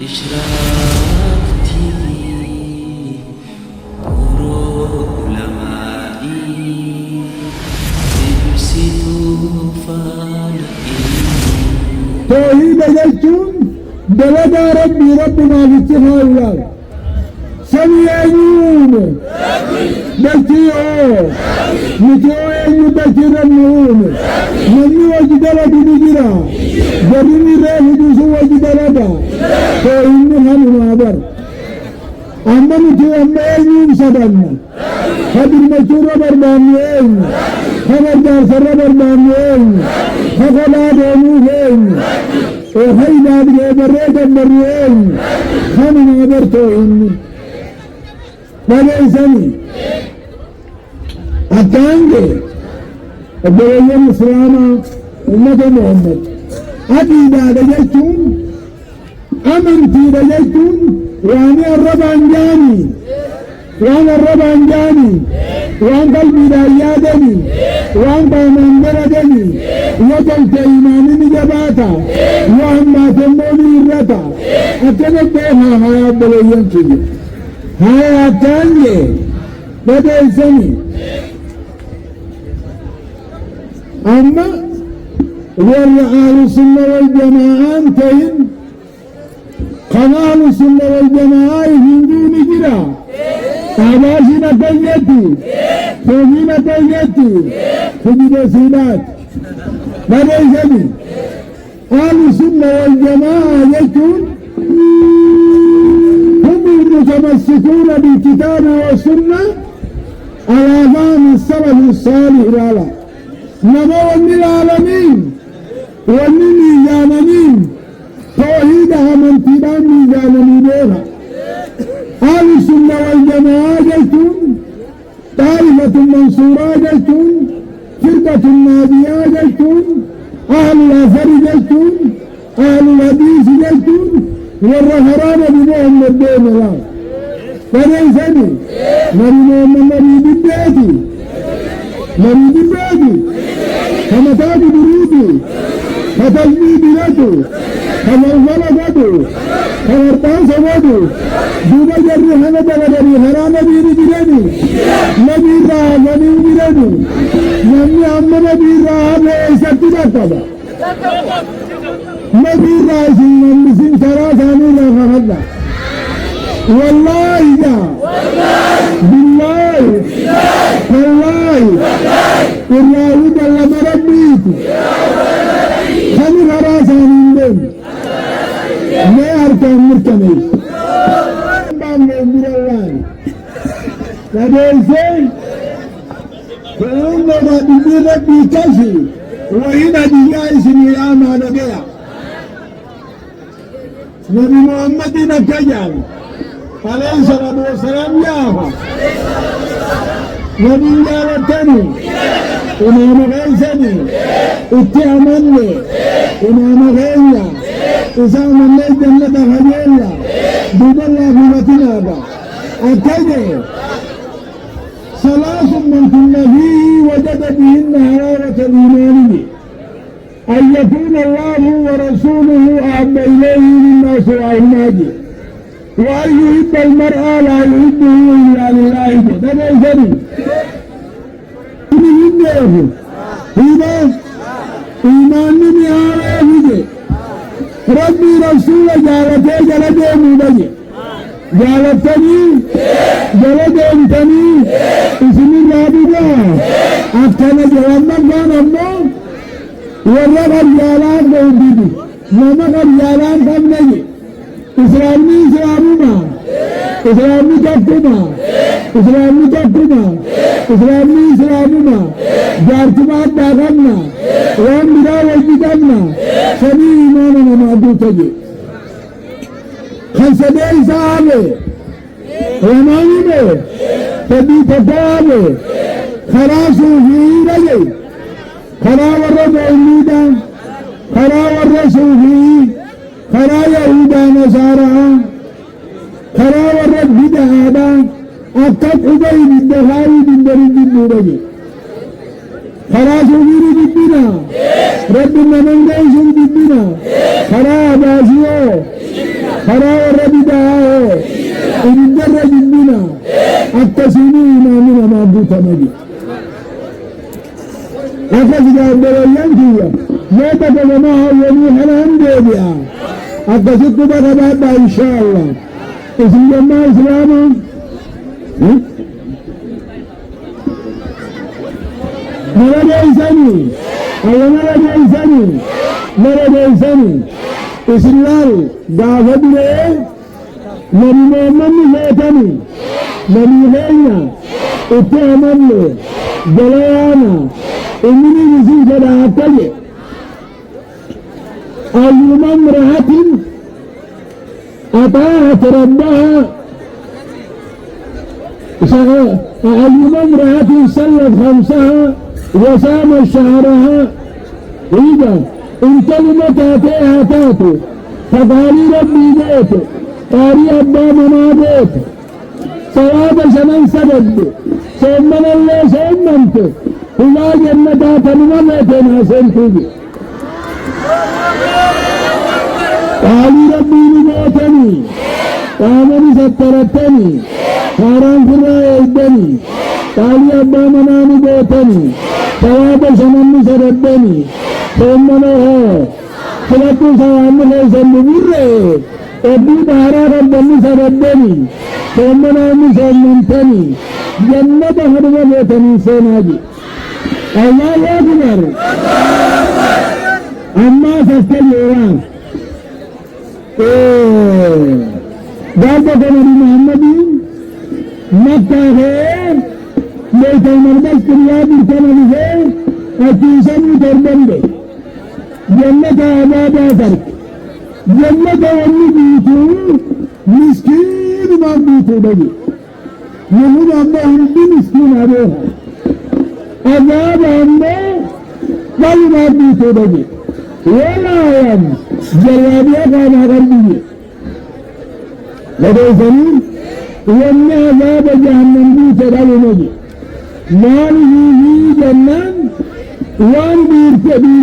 إشراق تيفي ورو علمائي إبسطوا فالقين توحيد جلتون دلدا ربنا باتفاق الله سميعون بلتيو متوين بلتي رمون مني وجدلا بنجرا جريني راه دوسو وجدلا فإني هم مابر أما متوين سدنا هذه المشورة بربانيين خبردار سر بربانيين فقلا دونوهين وهيدا بجبريد بريين هم مابر توهيني بليسني أتانجي الدولة الإسلامة أمة محمد أبيدا دجتون أمنتي دجتون وأنا الربانجاني وأن قلبي دايادني وأن قومان بردني وجلت إيماني نجباتا وأن ما تموني الرتا أتنك بيها هيا بليان كذي هيا تانجي بدأسني أما والأهل السنة والجماعة انتهن قنال السنة والجماعة هندوني جرا تاباشنا تيجي تومينا تيجي تجد سيدات بدأسني أهل السنة والجماعة يكون هم المتمسكون بالكتاب والسنة على فهم السلف الصالح لا نبوة العالمين والميزانين توحيدها من تبان ميزانين بها أهل السنة والجماعة جلتون طائفة منصورة جلتون فرقة نادية جلتون أهل الأثر جلتون أهل الحديث جلتون والرهران بهم الدين الله فليسني نبي بالبيتي كمتاج بريدي كتلميذ لدو كموفل بدو كمرتاس بدو دوبا جري حمد ودري حرام بيري جراني نبي راه نبي جراني نمي أما نبي راه بيسكت بكذا نبي راه سين سين سراساني لا خفضا والله إذا بالله والله والله جل مربيك خلي غراسة من دم ما أركان مركنيش بام من الله لديسين فإننا بميرا بكشي وإن ديائش نيام على بيع نبي محمد نكجال عليه الصلاة والسلام ياها نبي جالتني إمام غيثني اتهمني إمام غيثا إسام الله جنة خجيلا دوب الله بمتنا أكده ثلاث من كن فيه وجد بهن حلاوة الإيمان أن يكون الله ورسوله أحب إليه مما سواهما وأن يحب المرأة لا يحبه إلا لله ده بيسري إيمان نميارة وجه ربي رسول جالته جلده مبجه جالتني جلده انتني اسمي رابطة أفتنا جوانا كان أمو ورغب جالان بوديدي نمغب جالان كم نجي إسلامي إسلامنا جارتمان داغنا وان بدا وجدنا سبي إيماننا معدو تجي خلصدي إسامي ومانيني تبي تفامي خلاصو في رجي خلا ورد عميدا خلا ورد صوفي خلا يهودا نصارى خلا ورد بدهادا أكتب أبي بالدخاري بالدرج النورجي خلاص وغيري جبنا ربنا من جيش جبنا خلا باسيو خرا والربيداء إن الدرج بنا التسيني إمامنا ما بوتا نبي أخذ جاب بليانكية ما تقل معه يمي حنان ديبئا أخذت بغبابا إن شاء الله اسم جمع إسلامي مرد إنساني أو مرد إنساني مرد إنساني إسلام دعوت لي نبي محمد فاتني نبي غينا اتهمن له جليانا إنني نسيت دعاتي أيما امرأة أطاعت ربها أيما امرأة صلت خمسها وصامت شهرها إذا إن كلمة آتيها تاتي فقالي ربي جيت قالي أبا منا جيت ثواب شمن سجد سومن الله سومنت إلى جنة تنمتنا سنتي قالي ربي لجيتني قامني سترتني قارن فرا يدني قالي أبا منا جيتني ثواب شمن سجدني سومن الله Selatu sama sendiri, Abu Bahara dan Bani Sarabani, Somani Somantani, Jannah Harga Betani Senaji. Allah Akbar. Amma sekali orang. Bapa Nabi Muhammad Makkah hai, Baitul Maqdis Qibla berkana hai, Atisan terbende. جنة عباد آخر جنة أمي بيتو مسكين ما بيتو بجي يهود أمه هندي مسكين عليها عذاب أمه بل ما بيتو بجي ولا يم جلابيا كان أغر بجي لدي سنين وأن عذاب جهنم بيتو بجي مال هي جنة وان بيرتبي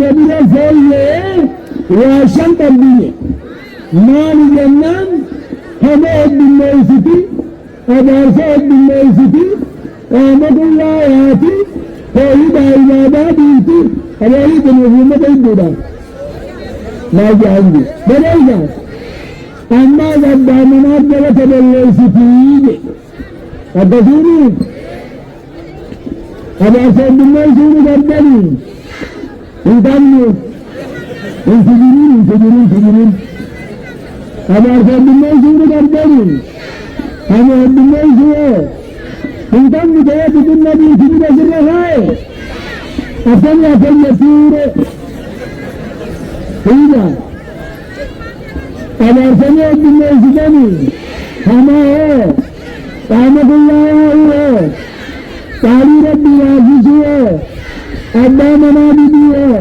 فويه وعشان تبيه مال جنان هذا بالميسيتي هذا فوق بالميسيتي أحمد الله ياتي فويد عبادة بيتي هذا يتنوه مدينة ما جاهدي بدأنا أما ذا منات جلت بالميسيتي هذا سوري هذا فوق بالميسيتي كردني انتظروا انتظروا هذا أرسل بالله سورة كردني هذا بالله سورة انتظروا جاءت النبي سورة سورة هاي أصل يسورة إذا هذا أرسل بالله سورة هما هو رحمة الله هو تعالي ربي عزيز هو أبا منابي هو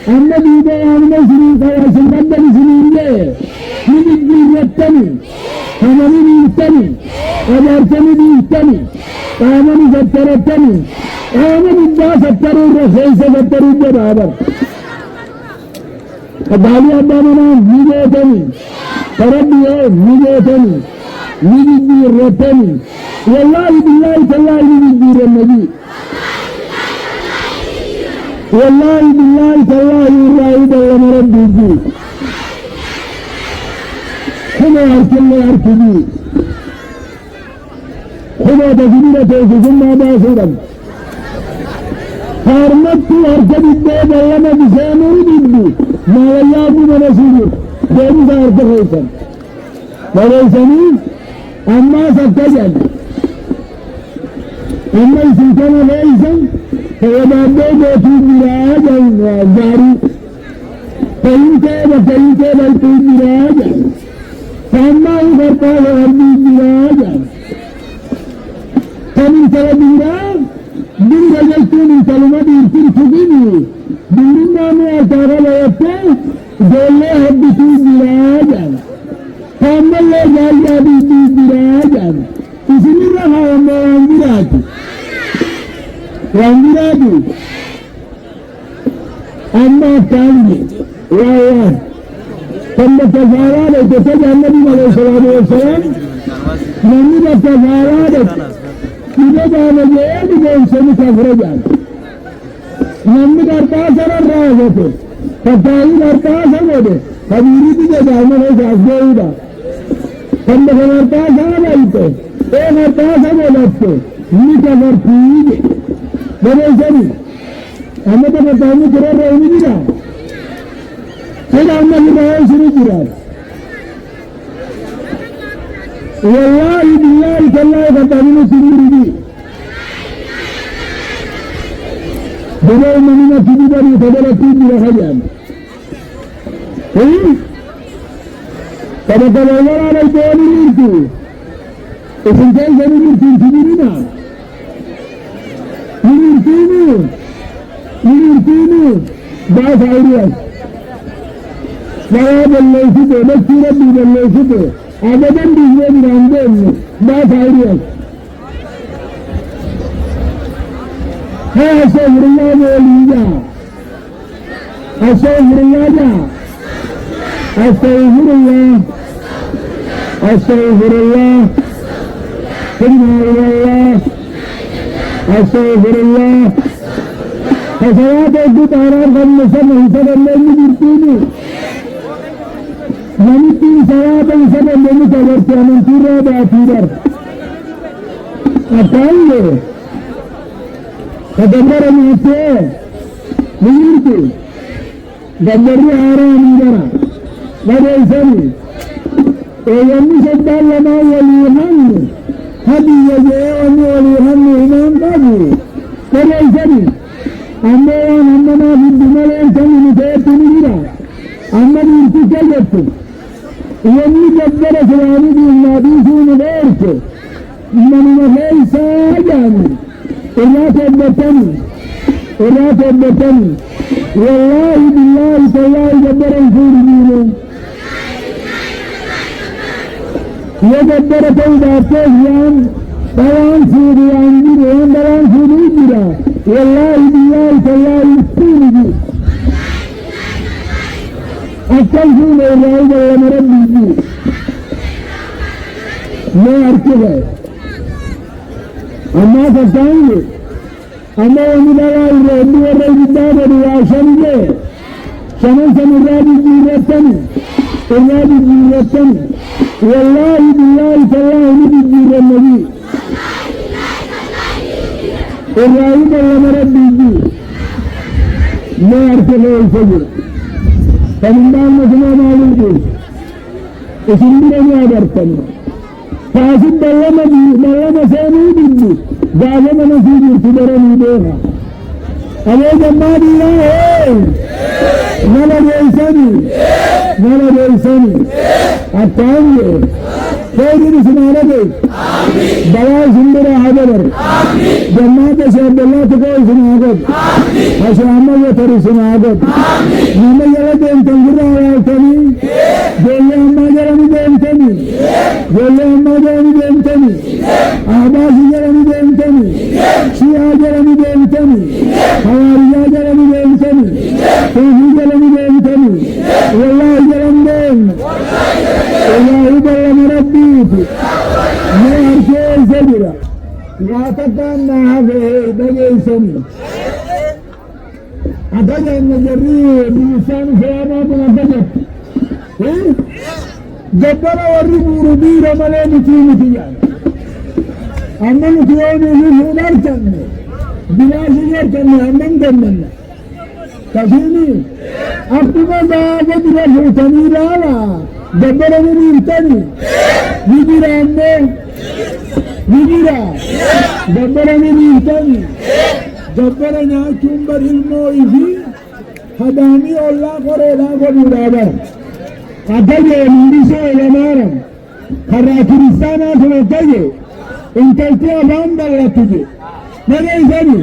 أما بيدا أما سنين فواسل قدر سنين ليه من الدين يتني أما من يتني أما أرسني بيتني أما من سترتني أما من دا ستروا الرسول ستروا الجبابر أبالي أبا منابي ميجيتني فربي ميجيتني ميجي رتني والله بالله تالله ميجي النبي والله بالله تالله الرائد الله مربي خذوا أركلي أركلي خذوا تجميلة ثم باسرا فارمت أركب الدين الله بسانه بدي ما الله برسوله دين أركب هيثم وليسني أما سكجل أما سكنا ليسن فيبادو بوتو براجا وزاري فإنك بلتو براجا فأما أخرطا لغربي براجا فمن سلبيرا من رجلتو من كلمة إرسل تبيني بلما مؤتاغ لوطا دولي حبتو براجا فأما الله جال جابي براجا اسم الرحا وما وانجراتي وانجراتي أما كاني وياه ثم تفعلات تتجه النبي عليه الصلاة والسلام نمي تفعلات إذا نجيب جنسني كفرجان نمي كرتاسر الرازة فتاي كرتاسر وده خبيري تجاه من أسجودا ثم كرتاسر بايته كرتاسر ولته نكفر فيه بنيسني أما تفتحني كرر رأيني جدا كده أما كده يسري جدا والله بالله كالله فتحني سريري دي بدأ مننا كبيرا يتبرا تيجي لخجان ايه فبقى الله على الدولي ميرتو اسم كان سنو ميرتين كبيرنا يميرتيني باس عيرياس سواب اللي سده نفسي ربي اللي سده أبدا بيجي من عندهم باس عيرياس ها أستغفر الله وليجا أستغفر الله جا أستغفر الله أستغفر الله سبحان الله أستغفر الله فسواد أدوت عرار قد نسل حسن الله يجرتيني نمتين سواد حسن الله متغرتي من تيرا بأتيرا أتعلي فدبر مهتين نجرتي دبري عرار مجرى وديسني ويمي سبال لما وليهن هدي يجيوني وليهن إمام قبي وديسني أما أننا في الدماء الثاني نتأتي نجرى أما نرتكلت يمي جبر سواني دي النبيسون بارك إنما ليس أجاني إلا تبتني والله بالله تالله جبر الفورمين يجبر تودا تهيان بلان سوريان جيران بلان سوري جيرا والله بالله تالله يستيني أستغفر الله جل مربي ما أركبه أما فتاني أما ومن الله الرب والرب الدار وعشانه شمن سمرادي جيرتني إرادي جيرتني والله بالله تالله نبي جير النبي إرادي جل مربي جير ما أركبه الفجر فمن بعد ما معلومه اسمي أدرتني فاسد بلما سامي بدي جالما نسيجر تدرني بيها أبو جمال الله نلا بيساني أتاني خير سنارة دواء سندرا حضر جماعة شعب الله تقوي سناغد أشرامة يتري سناغد نما يلدين تنجر آياتني جولي أما جرمي ديمتني أحباس جرمي ديمتني شيعة جرمي ديمتني حواريا جرمي ديمتني توفي جرمي ديمتني والله جرم ديم والله بلما ربيتي ما أركي سجرة لا تقام هذه بجيسني أتجه النجري بلسان سلامات أتجه جبل وربو ربير ملي متي يعني أما نتيوني في نرتن بلا سجرتن أمن دمنا كفيني أكتما باقت رفو تنيرانا جبل وربيرتني نجرى أمي نجرى جبل وربيرتني جبل ناكم برهلموي في هدامي الله قريلا قريلا أتجه مندسو إلى نارم خرى كريستانا تنتجه انتلتي أفهم بلتجه ماذا يساني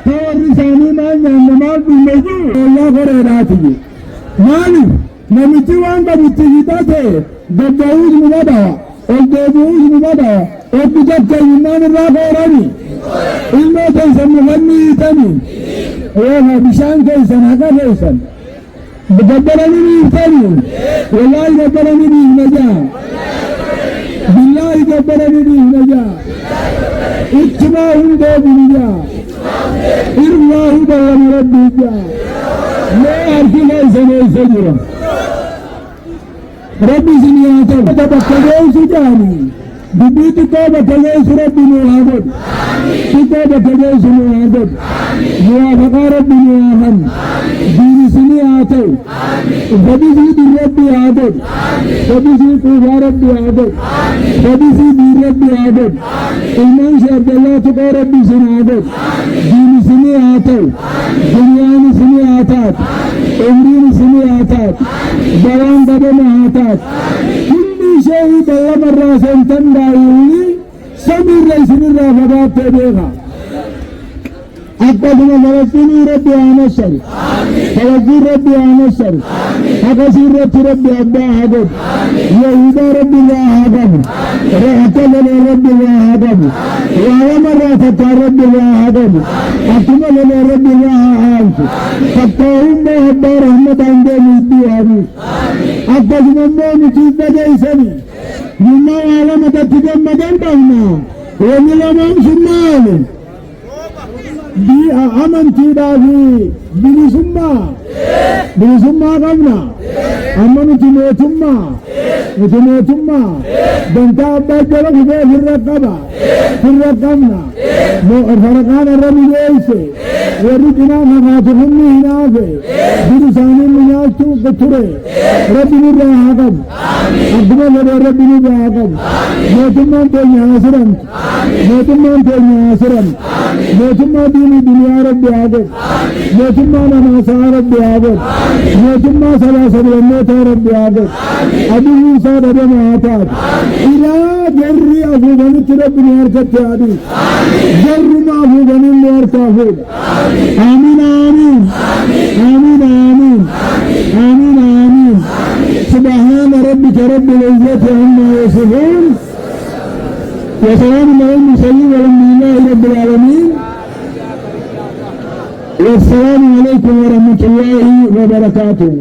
تور رساني مان نمال بمجو الله قريلا تجه مالي نمتي وان بمتجداته دبعوز مبادها والدبعوز مبادها وبجد كيمان الرافع راني إلما تيسن مغني تاني ويها بشان كيسن هكا كيسن بقبلني بيفتني والله قبلني بينجا بالله قبلني بينجا اتباهم دوبنجا إرماه بلم ربي جا لا أركي ليس ليس جرا ربي سنياتا تبكلوا سجاني ببيت كوبا كليس ربي نوهبت كوبا كليس نوهبت موافق ربي نوهن دين سنياتا فبيزي دين ربي عبد فبيزي كوبا ربي عبد فبيزي دين ربي عبد إيمان شعب الله تقى ربي سنعبد دين سنياتا دنيان سنياتات عمرين سنياتات دوان دبنهاتات شيء بالله مرة سنتن دايوني سمير رئيس الرافضات تبيها أقدم فلسطيني ربي عنا الشر فلسطين ربي عنا الشر حقسير ربي أبا حقب يهودا ربي الله حقب رحتل ربي الله حقب وعلى مرة تتا ربي الله حقب أكمل ربي الله عالف فتاهم بحب رحمة عندهم الدوامي أقدم من تيجا جيسني مما علامة تجمدن بنا وملامم سنان دي أمانتي دافي bilisummaa qabna amma nuti mootummaa dantaa abbaa jala fidee firra qabna faraqaan irra mijeesse warri cinaa kakaatu humni hinaafe duri isaanii miyaachuu ture rabbi nurraa haa qabu adduma fedhee rabbi nurraa haa qabu mootummaan teenya haa siramtu mootummaa diinii duniyaa rabbi haa qabu mootummaa namaasaa rabbi haa qabu mootummaa sabaa sablammoota rabbi haa qabu abiyyuu isaa dhabama haa taatu ilaa jarri afuufanitti rabbi nu harkatti haa dhiisu jarruma afuufaniin nu harkaa fuudha آمين آمين آمين آمين آمين آمين سبحان ربك رب العزة عما يصفون وسلام على المرسلين والحمد لله رب العالمين والسلام عليكم ورحمة الله وبركاته.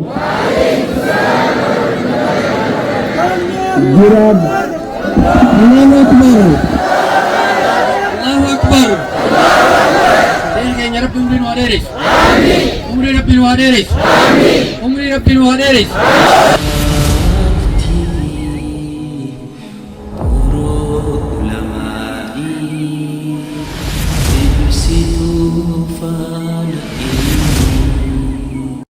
جراب الله أكبر الله أكبر. Ya Rabbi umri nu aderes. Amin. Umri Rabbi nu aderes. Amin. Umri Rabbi nu aderes.